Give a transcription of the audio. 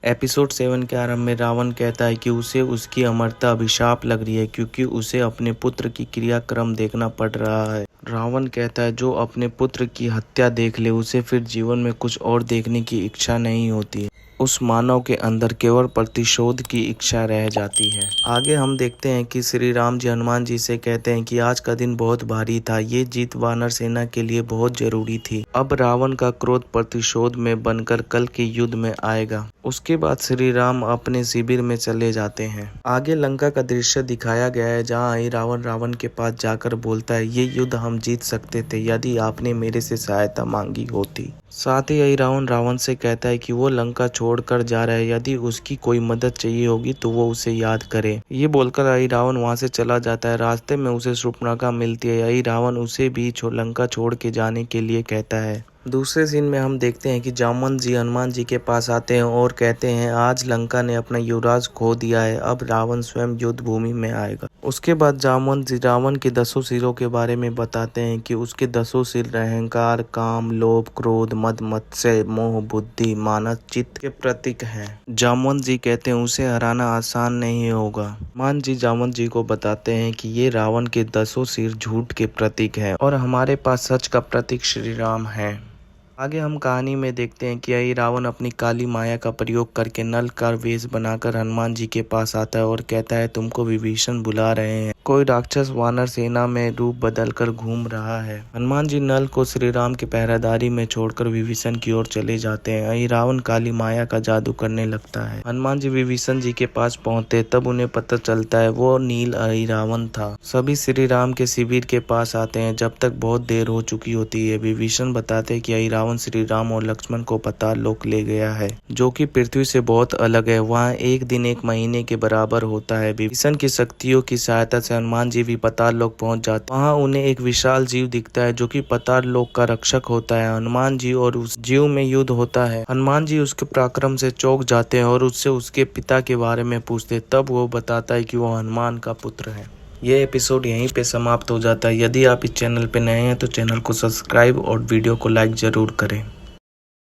Episode 7 के आरंभ में रावण कहता है कि उसे उसकी अमरता अभिशाप लग रही है क्योंकि उसे अपने पुत्र की क्रियाक्रम देखना पड़ रहा है। रावण कहता है जो अपने पुत्र की हत्या देख ले उसे फिर जीवन में कुछ और देखने की इच्छा नहीं होती। उस मानव के अंदर केवल प्रतिशोध की इच्छा रह जाती है। आगे हम देखते हैं कि श्री राम जी हनुमान जी से कहते हैं कि आज का दिन बहुत भारी था, ये जीत वानर सेना के लिए बहुत जरूरी थी। अब रावण का क्रोध प्रतिशोध में बनकर कल के युद्ध में आएगा। उसके बाद श्री राम अपने शिविर में चले जाते हैं। आगे लंका का दृश्य दिखाया गया है जहाँ रावण के पास जाकर बोलता है ये युद्ध हम जीत सकते थे यदि आपने मेरे से सहायता मांगी होती। साथ ही रावण से कहता है कि वो लंका छोड़कर जा रहा है, यदि उसकी कोई मदद चाहिए होगी तो वो उसे याद करे। ये बोलकर रावण वहां से चला जाता है। रास्ते में उसे शूर्पणखा मिलती है। रावण उसे भी लंका छोड़ के जाने के लिए कहता है। दूसरे सीन में हम देखते हैं कि जामवंत जी हनुमान जी के पास आते हैं और कहते हैं आज लंका ने अपना युवराज खो दिया है, अब रावण स्वयं युद्ध भूमि में आएगा। उसके बाद जामवंत जी रावण के 10 सिरों के बारे में बताते हैं कि उसके 10 सिर अहंकार, काम, लोभ, क्रोध, मद, मत्स्य, मोह, बुद्धि, मानस, चित्त के प्रतीक हैं। जामवंत जी कहते हैं उसे हराना आसान नहीं होगा। हनुमान जी जामवंत जी को बताते हैं कि ये रावण के 10 सिर झूठ के प्रतीक है और हमारे पास सच का प्रतीक श्री राम है। आगे हम कहानी में देखते हैं कि रावण अपनी काली माया का प्रयोग करके नल का वेश बनाकर हनुमान जी के पास आता है और कहता है तुमको विभीषण बुला रहे हैं। कोई राक्षस वानर सेना में रूप बदलकर घूम रहा है। हनुमान जी नल को श्री राम की पहरेदारी में छोड़कर विभीषण की ओर चले जाते हैं। रावण काली माया का जादू करने लगता है। हनुमान जी विभीषण जी के पास पहुंचते तब उन्हें पता चलता है वो नील रावण था। सभी श्री राम के शिविर के पास आते हैं जब तक बहुत देर हो चुकी होती है। विभीषण बताते कि रावण श्री राम और लक्ष्मण को पाताल लोक ले गया है जो कि पृथ्वी से बहुत अलग है। वहाँ एक दिन एक महीने के बराबर होता है। विभीषण की शक्तियों की सहायता से हनुमान जी भी पाताल लोक पहुंच जाते हैं। वहाँ उन्हें एक विशाल जीव दिखता है जो कि पाताल लोक का रक्षक होता है। हनुमान जी और उस जीव में युद्ध होता है। हनुमान जी उसके पराक्रम से चौंक जाते हैं और उससे उसके पिता के बारे में पूछते, तब वो बताता है कि वो हनुमान का पुत्र है। ये एपिसोड यहीं पे समाप्त हो जाता है। यदि आप इस चैनल पे नए हैं तो चैनल को सब्सक्राइब और वीडियो को लाइक जरूर करें।